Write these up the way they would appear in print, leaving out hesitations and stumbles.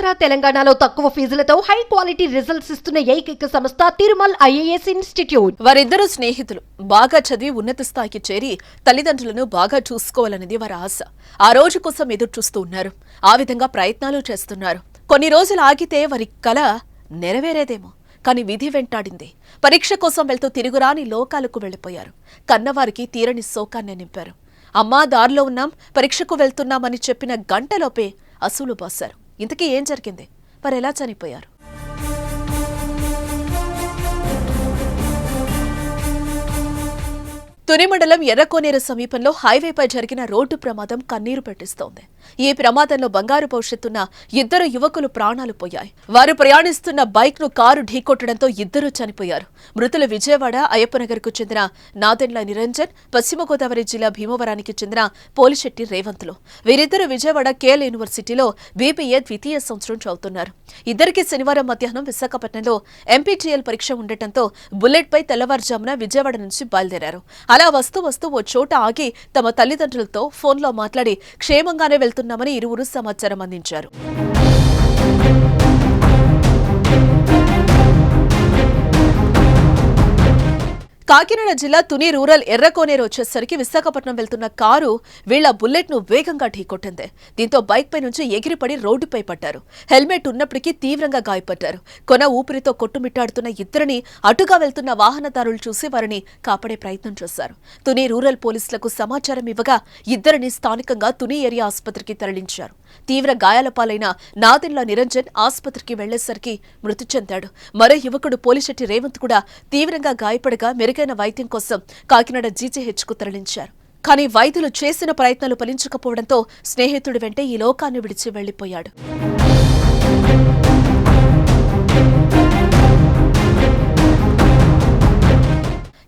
ఆంధ్ర తెలంగాణలో తక్కువ ఫీజులతో high quality results ఇస్తున్న ఏకైక సంస్థ తిరుమల్ ఐఏఎస్ ఇన్స్టిట్యూట్. వారిద్దరూ స్నేహితులు బాగా చదివి ఉన్నత స్థాయికి చేరి తల్లిదండ్రులను బాగా చూసుకోవాలనేది వారి ఆశ. ఆ రోజు కోసం ఎదురు చూస్తూ ఉన్నారు. ఆ విధంగా ప్రయత్నాలు చేస్తున్నారు. కొన్ని రోజులు ఆగితే వారి కల నెరవేరేదేమో. కానీ విధి వెంటాడింది. పరీక్ష కోసం వెళ్తూ తిరుగురాని లోకాలకు వెళ్లిపోయారు. కన్నవారికి తీరని శోకాన్ని నింపారు. అమ్మా దారిలో ఉన్నాం, పరీక్షకు వెళ్తున్నామని చెప్పిన గంటలోపే అసూలు బాశారు. ఇంతకీ ఏం జరిగింది? వారు ఎలా చనిపోయారు? తుని మండలం ఎర్రకోనేరు సమీపంలో హైవేపై జరిగిన రోడ్డు ప్రమాదం కన్నీరు పెట్టిస్తోంది. ఈ ప్రమాదంలో బంగారు భవిష్యత్తున్న ఇద్దరు యువకులు ప్రాణాలు పోయాయి. వారు ప్రయాణిస్తున్న బైక్ ను కారు ఢీకొట్టడంతో ఇద్దరు చనిపోయారు. మృతులు విజయవాడ అయ్యప్పనగర్ కు చెందిన నాదెండ్ల నిరంజన్, పశ్చిమ గోదావరి జిల్లా భీమవరానికి చెందిన పోలిశెట్టి రేవంతులు. వీరిద్దరూ విజయవాడ కేఎల్ యూనివర్సిటీలో బీబీఏ ద్వితీయ సంవత్సరం చదువుతున్నారు. ఇద్దరికి శనివారం మధ్యాహ్నం విశాఖపట్నంలో ఎంపీటీఎల్ పరీక్ష ఉండటంతో బుల్లెట్ పై తెల్లవారుజామున విజయవాడ నుంచి బయలుదేరారు. అలా వస్తూ ఓ చోట ఆగి తమ తల్లిదండ్రులతో ఫోన్లో మాట్లాడి క్షేమంగానే వెళ్తున్నామని ఇరువురు సమాచారం అందించారు. కాకినాడ జిల్లా తుని రూరల్ ఎర్రకోనేరు వచ్చేసరికి విశాఖపట్నం వెళ్తున్న కారు వీళ్ల బుల్లెట్ ను వేగంగా ఢీకొట్టింది. దీంతో బైక్ పై నుంచి ఎగిరిపడి రోడ్డుపై పడ్డారు. హెల్మెట్ ఉన్నప్పటికీ తీవ్రంగా గాయపడ్డారు. కొన ఊపిరితో కొట్టుమిట్టాడుతున్న ఇద్దరిని అటుగా వెళ్తున్న వాహనదారులు చూసి వారిని కాపాడే ప్రయత్నం చేశారు. తుని రూరల్ పోలీసులకు సమాచారం ఇవ్వగా ఇద్దరిని స్థానికంగా తుని ఏరియా ఆసుపత్రికి తరలించారు. తీవ్ర గాయాల పాలైన నాదెండ్ల నిరంజన్ ఆసుపత్రికి వెళ్లేసరికి మృతి చెందాడు. మరో యువకుడు పోలిశెట్టి రేవంత్ కూడా తీవ్రంగా గాయపడగా మెరుగైన వైద్యం కోసం కాకినాడ జీజీహెచ్కు తరలించారు. కానీ వైద్యులు చేసిన ప్రయత్నాలు ఫలించకపోవడంతో స్నేహితుడి వెంటే ఈ లోకాన్ని విడిచి వెళ్లిపోయాడు.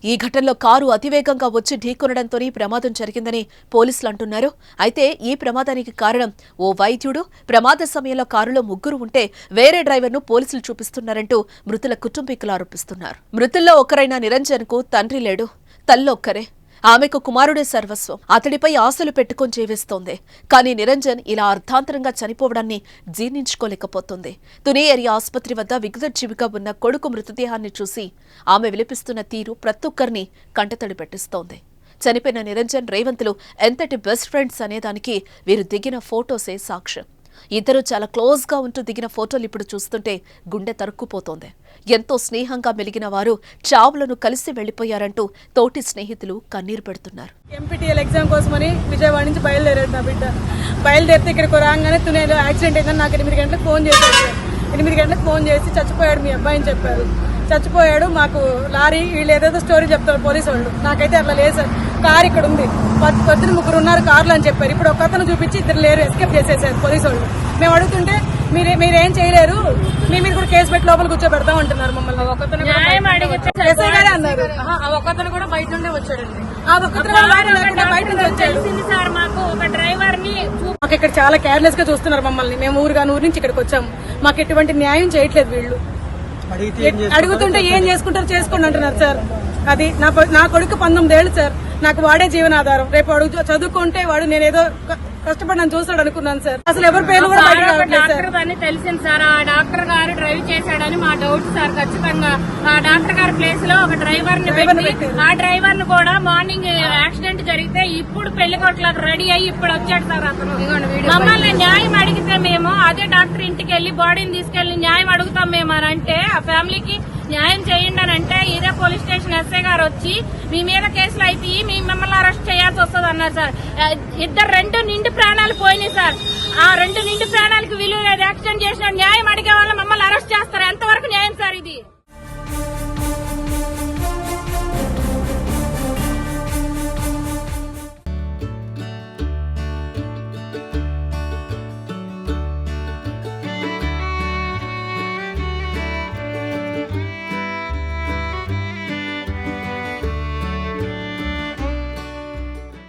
ఈ ఘటనలో కారు అతివేగంగా వచ్చి ఢీకొనడంతోనే ప్రమాదం జరిగిందని పోలీసులు అంటున్నారు. అయితే ఈ ప్రమాదానికి కారణం ఓ వైద్యుడు, ప్రమాద సమయంలో కారులో ముగ్గురు ఉంటే వేరే డ్రైవర్ను పోలీసులు చూపిస్తున్నారంటూ మృతుల కుటుంబీకులు ఆరోపిస్తున్నారు. మృతుల్లో ఒకరైన నిరంజన్ కు తండ్రి లేడు, తల్లొక్కరే. ఆమెకు కుమారుడే సర్వస్వం. అతడిపై ఆశలు పెట్టుకొని జీవిస్తోంది. కానీ నిరంజన్ ఇలా అర్ధాంతరంగా చనిపోవడాన్ని జీర్ణించుకోలేకపోతుంది. తుని ఏరియా ఆసుపత్రి వద్ద విగతజీవిగా ఉన్న కొడుకు మృతదేహాన్ని చూసి ఆమె విలపిస్తున్న తీరు ప్రతి ఒక్కరిని కంటతడి పెట్టిస్తోంది. చనిపోయిన నిరంజన్, రేవంతులు ఎంతటి బెస్ట్ ఫ్రెండ్స్ అనేదానికి వీరు దిగిన ఫోటోసే సాక్ష్యం. ఇద్దరు చాలా క్లోజ్ గా ఉంటూ దిగిన ఫోటోలు ఇప్పుడు చూస్తుంటే గుండె తరుక్కుపోతోంది. ఎంతో స్నేహంగా మెలిగిన వారు చావులను కలిసి వెళ్లిపోయారంటూ తోటి స్నేహితులు కన్నీరు పెడుతున్నారు. ఎంపీటీఎల్ ఎగ్జామ్ కోసమని విజయవాడ నుంచి బయలుదేరాడు నా బిడ్డ. బయలుదేరితే ఇక్కడికి రాగానే తునేలో యాక్సిడెంట్ అయిందని నాకు 8 గంటలకు ఫోన్ చేశాడు. 8 గంటలకు ఫోన్ చేసి చచ్చిపోయాడు మీ అబ్బాయి అని చెప్పారు. చచ్చిపోయాడు, మాకు లారీ వీళ్ళు ఏదేదో స్టోరీ చెప్తారు పోలీసు వాళ్ళు. నాకైతే అట్లా లేదు సార్, కారు ఇక్కడ ఉంది, 10 ముగ్గురు ఉన్నారు కార్లు అని చెప్పారు. ఇప్పుడు ఒక అతను చూపించి ఇద్దరు లేరు, ఎస్కేప్ చేసేసారు పోలీసు వాళ్ళు. మేము అడుగుతుంటే మీరేం చేయలేరు, మీ మీద కూడా కేసు పెట్టి లోపల కూర్చోబెడతాం అంటున్నారు మమ్మల్ని. ఒకతను అన్నారు. ఒకతను కూడా బయట నుండే వచ్చాడండి. ఆ ఒకతను బయట నుంచి వచ్చాడు సార్. మాకు ఇక్కడ చాలా కేర్లెస్ గా చూస్తున్నారు మమ్మల్ని. మేము ఊరు నుంచి ఇక్కడికి వచ్చాము. మాకు ఎటువంటి న్యాయం చేయట్లేదు వీళ్ళు. అడుగుతుంటే ఏం చేసుకుంటారు చేసుకోండి అంటున్నారు సార్. అది నా కొడుకు 19 ఏళ్ళు సార్. నాకు వాడే జీవనాధారం. రేపు అడుగు చదువుకుంటే వాడు నేనేదో కష్టపడి నన్ను చూస్తాడు అనుకున్నాను సార్. అసలు ఎవరి పేరు కూడా తెలిసింది సార్. ఆ డాక్టర్ గారు డ్రైవ్ చేశాడని మా డౌట్ సార్. ఖచ్చితంగా ఆ డాక్టర్ గారి ప్లేస్ లో ఒక డ్రైవర్ ని పెట్టి ఆ డ్రైవర్ ను కూడా మార్నింగ్ యాక్సిడెంట్ జరిగితే ఇప్పుడు పెళ్లి కొట్లకు రెడీ అయ్యి ఇప్పుడు వచ్చాడు సార్ అతను. మమ్మల్ని న్యాయం అడిగితే మేము అదే డాక్టర్ ఇంటికి వెళ్లి బాడీని తీసుకెళ్లి న్యాయం అడుగుతాం మేము అని అంటే, ఆ ఫ్యామిలీకి న్యాయం చేయండి అని అంటే ఇదే పోలీస్ స్టేషన్ ఎస్ఐ గారు వచ్చి మీ మీద కేసులు అయితే మిమ్మల్ని అరెస్ట్ చేయాల్సి వస్తుంది అన్నారు సార్. ఇద్దరు 2 నిండు ప్రాణాలు పోయినాయి సార్. ఆ 2 నిండు ప్రాణాలకు విలువ యాక్సిడెంట్ చేసిన న్యాయం అడిగే వాళ్ళు మమ్మల్ని అరెస్ట్ చేస్తారు. ఎంతవరకు న్యాయం సార్ ఇది?